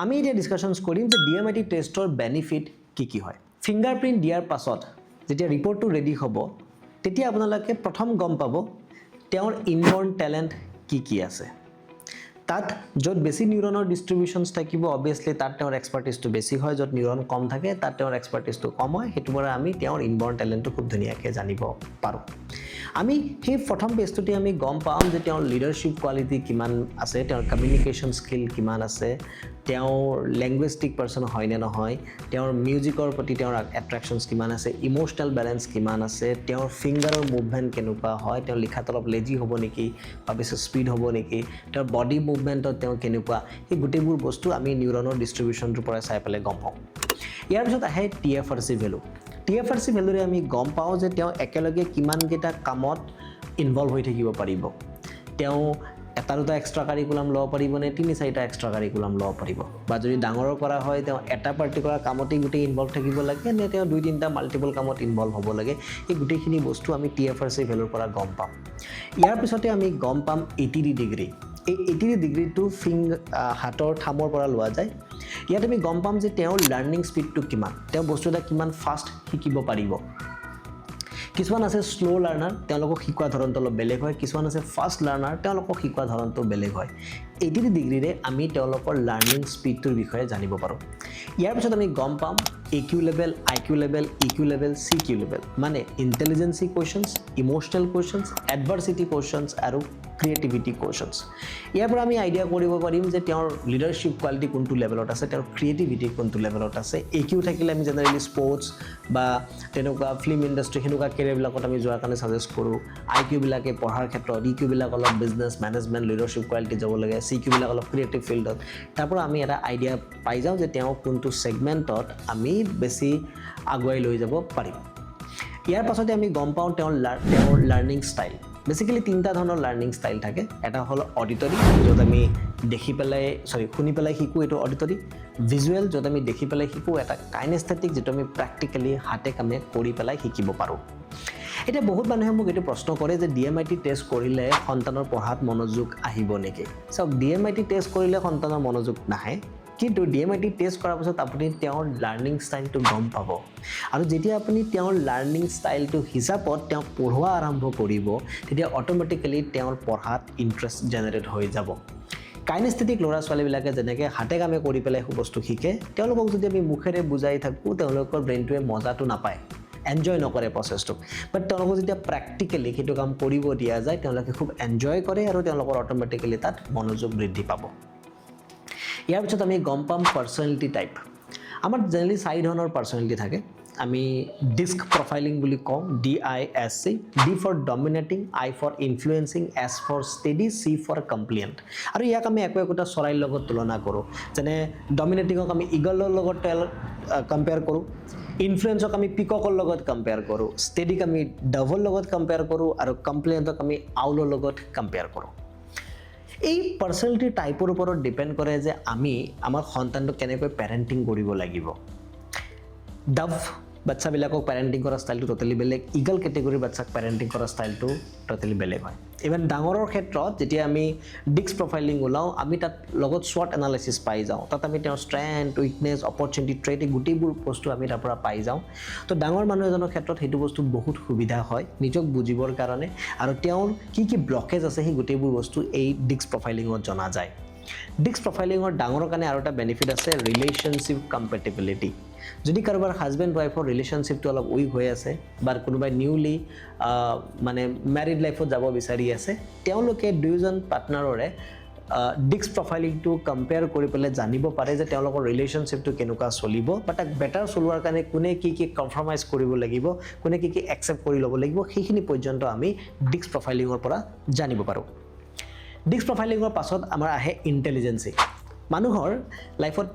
আমি এতিয়া ডিসকাশনস কৰিম যে DMIT টেষ্টৰ বেনিফিট কি হয় ফিংগাৰপ্ৰিন্ট দিয়াৰ পাছত যেতিয়া ৰিপৰ্টটো ৰেডি হ'ব তেতিয়া আপোনালোকে প্ৰথম গম পাব তেওঁৰ ইনবৰ্ন ট্যালেন্ট কি আছে তাত য'ত বেছি নিউৰনৰ ডিস্ট্ৰিবিউশনস থাকিব অবভিয়াসলি তাত তেওঁৰ এক্সপাৰ্টিজটো বেছি হয় য'ত নিউৰন কম থাকে তাত তেওঁৰ এক্সপাৰ্টিজটো কম হয় হেতু পৰা আমি তেওঁৰ ইনবৰ্ন ট্যালেন্টটো খুব ধুনীয়াকৈ জানিব পাৰো আমি সেই প্ৰথম পেজটোতে আমি গম পাম যে তেওঁৰ লিডাৰশিপ কোৱালিটি কিমান আছে তেওঁৰ কমিউনিকেশ্যন স্কিল কিমান আছে তেওঁৰ ল্যাঙ্গুৱেজিক পাৰসন হয় নে নহয় তেওঁৰ মিউজিকৰ প্ৰতি তেওঁৰ এট্ৰাকশনস কিমান আছে ইমোশনাল বেলেন্স কিমান আছে তেওঁৰ ফিংগাৰৰ মুভমেন্ট কেনেকুৱা হয় তেওঁ লিখাত অলপ লেজি হ'ব নেকি বা বেছি স্পিড হ'ব নেকি তেওঁৰ বডি মুভমেন্টত তেওঁ কেনেকুৱা এই গুটেবোৰ বস্তু আমি নিউৰনৰ ডিস্ট্ৰিবিউশনটোৰ পৰা চাই পেলে গম পাওঁ ইয়াৰ পিছত আহে TFRC ভ্যালু TFRC ভ্যালুৰে আমি গম পাওঁ যে তেওঁ একেলগে কিমান কেটা কামত ইনভলভ হৈ থাকিব পাৰিব তেওঁ এটা দুটা এক্সট্ৰা কাৰিকুলাম ল'ব পাৰিব নে তিনি চাৰিটা এক্সট্ৰা কাৰিকুলাম ল'ব পাৰিব বা যদি ডাঙৰৰ কৰা হয় তেওঁ এটা পাৰ্টিকুলাৰ কামতে গুটেই ইনভলভ থাকিব লাগে নে তেওঁ দুই তিনিটা মাল্টিপল কামত ইনভলভ হ'ব লাগে এই গুটেইখিনি বস্তু আমি TFRC ভ্যালুৰ পৰা গম পাম ইয়াৰ পিছতে আমি গম পাম 80 ডিগ্ৰী এই 80 ডিগ্ৰীটো হাতৰ থামৰ পৰা লোৱা যায় ইয়াত আমি গম পাম যে তেওঁৰ লাৰ্নিং স্পিডটো কিমান তেওঁ বস্তু এটা কিমান ফাষ্ট শিকিব পাৰিব কিছুমান আছে স্লো লাৰ্নাৰ তেওঁলোকক শিকোৱা ধৰণটো অলপ বেলেগ হয় কিছুমান আছে ফাষ্ট লাৰ্নাৰ তেওঁলোকক শিকোৱা ধৰণটো বেলেগ হয় 80 ডিগ্ৰীৰে আমি তেওঁলোকৰ লাৰ্নিং স্পিডটোৰ বিষয়ে জানিব পাৰো ইয়াৰ পিছত আমি গম পাম EQ level IQ level EQ level CQ level মানে ইন্টেলিজেন্সি কোৱেশ্চনস ইমোশনাল কোৱেশ্চনস এডভাৰ্সিটি কোৱেশ্চনস আৰু ক্ৰিয়েটিভিটি কোৱেশ্চনস ইয়াৰ পৰা আমি আইডিয়া কৰিব পাৰিম যে তেওঁৰ লিডাৰশিপ কোৱালিটি কোনটো লেভেলত আছে তেওঁৰ ক্ৰিয়েটিভিটি কোনটো লেভেলত আছে EQ থাকিলে আমি জেনাৰেলি স্পৰ্টস বা তেনেকুৱা ফিল্ম ইন্ডাষ্ট্ৰি হেনুকা কেৰিয়াৰবিলাকত আমি যোৱাৰ কাৰণে সাজেষ্ট কৰো IQ বিলাকে পঢ়াৰ ক্ষেত্ৰত EQ বিলাক অলপ বিজনেস মেনেজমেন্ট লিডাৰশিপ কোৱালিটি যাব লাগে CQ বিলাক অলপ ক্ৰিয়েটিভ ফিল্ডত তাৰপৰ আমি এটা আইডিয়া পাই যাওঁ যে তেওঁ কোনটো সেগমেন্টত আমি বেছি আগুৱাই লৈ যাব পাৰিম ইয়াৰ পাছতে আমি গম পাওঁ তেওঁৰ লাৰ্নিং ষ্টাইল বেসিক্যালি তিনটা ধৰণৰ লাৰ্নিং ষ্টাইল থাকে এটা হল অডিটৰি য'ত আমি শুনি পেলাই শিকো এটো অডিটৰি ভিজুৱেল য'ত আমি দেখি পেলাই শিকো এটা কাইনেস্থেটিক যেটো আমি প্ৰ্যাকটিক্যালি হাতে কামে কৰি পেলাই শিকিব পাৰো এটা বহুত মানুহে মোক এটো প্ৰশ্ন কৰে যে DMIT টেষ্ট কৰিলে সন্তানৰ পঢ়াত মনোযোগ আহিব নেকি সব DMIT টেষ্ট কৰিলে সন্তানৰ মনোযোগ নাহে কিন্তু DMIT টেষ্ট কৰাৰ পাছত আপুনি তেওঁৰ লাৰ্নিং ষ্টাইলটো গম পাব আৰু যেতিয়া আপুনি তেওঁৰ লাৰ্নিং ষ্টাইলটো হিচাপত তেওঁ পঢ়োৱা আৰম্ভ কৰিব তেতিয়া অটোমেটিক্যালি তেওঁৰ পঢ়াত ইন্টাৰেষ্ট জেনাৰেট হৈ যাব কাইনেস্থেটিক ল'ৰা ছোৱালীবিলাকে যেনেকৈ হাতে কামে কৰি পেলাই বস্তু শিকে তেওঁলোকক যদি আমি মুখেৰে বুজাই থাকো তেওঁলোকৰ ব্ৰেইনটোৱে মজাটো নাপায় এনজয় নকৰে প্ৰসেছটো বাট তেওঁলোকক যেতিয়া প্ৰ্যাকটিক্যালি সেইটো কাম কৰিব দিয়া যায় তেওঁলোকে খুব এনজয় কৰে আৰু তেওঁলোকৰ অটোমেটিক্যালি তাত মনোযোগ বৃদ্ধি পাব ইয়াৰ পিছত আমি গম পাম পাৰ্সোনালিটি টাইপ আমাৰ জেনাৰেলি চাৰি ধৰণৰ পাৰ্সোনালিটি থাকে আমি ডিস্ক প্ৰফাইলিং বুলি কওঁ DISC D for dominating I for influencing S for steady C for compliant আৰু ইয়াক আমি একোটা চৰাইৰ লগত তুলনা কৰো যেনে ডমিনেটিংক আমি ইগলৰ লগত কম্পেয়াৰ কৰো ইনফ্লুয়েন্সক আমি পিককৰ লগত কম্পেয়াৰ কৰো ষ্টেডিক আমি ডভৰ লগত কম্পেয়াৰ কৰো আৰু কমপ্লিয়েন্টক আমি আউলৰ লগত কম্পেয়াৰ কৰো এই পাৰ্সোনালিটি টাইপৰ ওপৰত ডিপেন্ড কৰে যে আমি আমাৰ সন্তানটো কেনেকৈ প্যাৰেন্টিং কৰিব লাগিব ডভ বাচ্চাবিলাকক প্যাৰেন্টিং কৰা ষ্টাইলটো টোটালি বেলেগ ইগল ক্যাটেগৰীৰ বাচ্চাক প্যাৰেন্টিং কৰা ষ্টাইলটো টোটালি বেলেগ হয় ইভেন ডাঙৰৰ ক্ষেত্ৰত যেতিয়া আমি ডিস্ক প্ৰফাইলিং ওলাও আমি তাত লগত SWOT এনালাইসিস পাই যাওঁ তাত আমি তেওঁৰ ষ্ট্ৰেংথ উইকনেস অপৰচুনিটি ট্ৰেট গুটেইবোৰ বস্তু আমি তাৰ পৰা পাই যাওঁ তো ডাঙৰ মানুহ এজনৰ ক্ষেত্ৰত হেতু বস্তু বহুত সুবিধা হয় নিজক বুজিবৰ কাৰণে আৰু তেওঁৰ কি ব্লকেজ আছে সেই গুটেইবোৰ বস্তু এই ডিস্ক প্ৰফাইলিংত জনা যায় ডিস্ক প্ৰফাইলিংৰ ডাঙৰৰ কাৰণে আৰু এটা বেনিফিট আছে ৰিলেশনশিপ কম্পেটিবিলিটি যদি কাৰোবাৰ হাজবেণ্ড ওয়াইফৰ ৰিলেশনশিপটো অলপ উইক হৈ আছে বা কোনোবাই নিউলি মানে ম্যাৰিড লাইফত যাব বিচাৰি আছে তেওঁলোকে দুইজন পাৰ্টনাৰৰে ডিস্ক প্ৰফাইলিংটো কম্পেয়াৰ কৰি পেলাই জানিব পাৰে যে তেওঁলোকৰ ৰিলেশনশিপটো কেনেকুৱা চলিব বা তাক বেটাৰ চলোৱাৰ কাৰণে কোনে কি কম্প্ৰমাইজ কৰিব লাগিব কোনে কি একচেপ্ট কৰি ল'ব লাগিব সেইখিনি পৰ্যন্ত আমি ডিস্ক প্ৰফাইলিংৰ পৰা জানিব পাৰো ডিস্ক প্ৰফাইলিংৰ পাছত আমাৰ আহে ইন্টেলিজেন্সি মানুহৰ লাইফত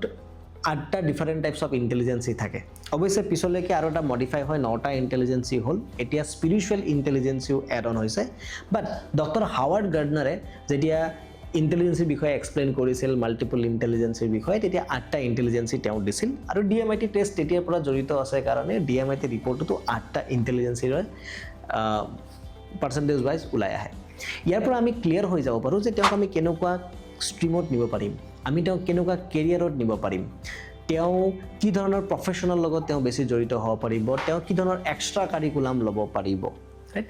8টা ডিফাৰেন্ট টাইপস অফ ইন্টেলিজেন্সি থাকে অবশ্যই পিছলৈকে আৰু এটা মডিফাই হয় 9টা ইন্টেলিজেন্সি হল এতিয়া স্পিৰিচুৱেল ইন্টেলিজেন্সিও এড অন হৈছে বাট ডক্টৰ হাৱাৰ্ড গাৰ্ডনাৰে যেতিয়া ইন্টেলিজেন্সিৰ বিষয়ে এক্সপ্লেইন কৰিছিল মাল্টিপল ইন্টেলিজেন্সিৰ বিষয়ে তেতিয়া 8টা ইন্টেলিজেন্সি তেওঁ দিছিল আৰু DMIT টেষ্ট তেতিয়াৰ পৰা জড়িত আছে কাৰণে DMIT ৰিপৰ্টটো 8টা ইন্টেলিজেন্সিৰ পাৰ্সেন্টেজ ওয়াইজ ওলাই আহে ইয়াৰ পৰা আমি ক্লিয়াৰ হৈ যাব পাৰো যে তেওঁক আমি কেনেকুৱা ষ্ট্ৰীমত নিব পাৰিম আমি তেওঁক কেনেকুৱা কেৰিয়াৰত নিব পাৰিম, তেওঁ কি ধৰণৰ প্ৰফেশ্যনৰ লগত তেওঁ বেছি জড়িত হ'ব পাৰিব, তেওঁ কি ধৰণৰ এক্সট্ৰা কাৰিকুলাম ল'ব পাৰিব, ৰাইট?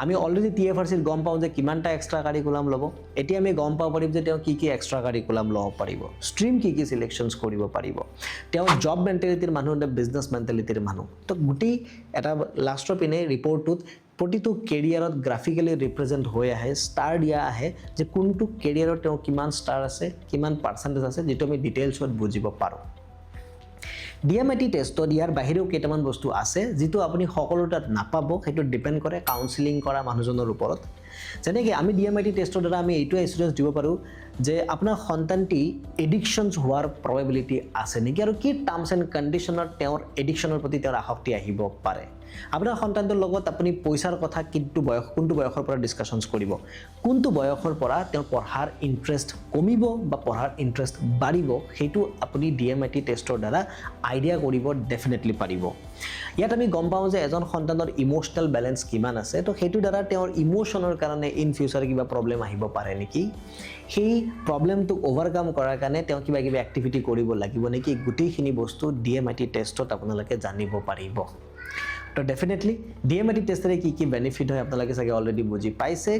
আমি অলৰেডি TFRCত গম পাওঁ যে কিমানটা এক্সট্ৰা কাৰিকুলাম ল'ব। এতিয়া আমি গম পাব পাৰিম যে তেওঁ কি কি এক্সট্ৰা কাৰিকুলাম ল'ব পাৰিব, ষ্ট্ৰীম কি চিলেকশ্যনছ কৰিব পাৰিব, তেওঁ জব মেণ্টেলিটিৰ মানুহ নে বিজনেছ মেণ্টেলিটিৰ মানুহ। তো গোটেই এটা লাষ্টৰ পিনে ৰিপৰ্টটোত প্ৰতিটো কেৰিয়াৰত গ্ৰাফিকেলি ৰিপ্ৰেজেণ্ট হৈ আহে, ষ্টাৰ দিয়া আহে যে কোনটো কেৰিয়াৰত তেওঁ কিমান ষ্টাৰ আছে, কিমান পাৰ্চেণ্টেজ আছে, যিটো আমি ডিটেইলছত বুজিব পাৰোঁ। DMIT টেষ্টত ইয়াৰ বাহিৰেও কেইটামান বস্তু আছে যিটো আপুনি সকলো তাত নাপাব, সেইটো ডিপেণ্ড কৰে কাউন্সিলিং কৰা মানুহজনৰ ওপৰত। যেনেকৈ আমি DMIT টেষ্টৰ দ্বাৰা আমি এইটো এছুৰেঞ্চ দিব পাৰোঁ যে আপোনাৰ সন্তানটি এডিকশ্যনছ হোৱাৰ প্ৰবেবিলিটি আছে নেকি, আৰু কি টাৰ্মছ এণ্ড কণ্ডিশ্যনত তেওঁৰ এডিকশ্যনৰ প্ৰতি তেওঁৰ আসক্তি আহিব পাৰে। আপোনাৰ সন্তানটোৰ লগত আপুনি পইচাৰ কথা কোনটো বয়সৰ পৰা ডিছকাশ্যনছ কৰিব, কোনটো বয়সৰ পৰা তেওঁৰ পঢ়াৰ ইণ্টাৰেষ্ট কমিব বা পঢ়াৰ ইণ্টাৰেষ্ট বাঢ়িব, সেইটো আপুনি DMIT টেষ্টৰ দ্বাৰা আইডিয়া কৰিব ডেফিনেটলি পাৰিব। ইয়াত আমি গম পাওঁ যে এজন সন্তানৰ ইম'চনেল বেলেঞ্চ কিমান আছে, তো সেইটোৰ দ্বাৰা তেওঁৰ ইম'চনৰ কাৰণে ইন ফিউচাৰ কিবা প্ৰব্লেম আহিব পাৰে নেকি, সেই প্ৰব্লেমটোক অভাৰকাম কৰাৰ কাৰণে তেওঁ কিবা কিবি এক্টিভিটি কৰিব লাগিব নেকি, গোটেইখিনি বস্তু DMIT টেষ্টত আপোনালোকে জানিব পাৰিব। তো ডেফিনেটলি DMIT টেষ্টেৰে কি কি বেনিফিট হয় আপোনালোকে চাগে অলৰেডি বুজি পাইছে।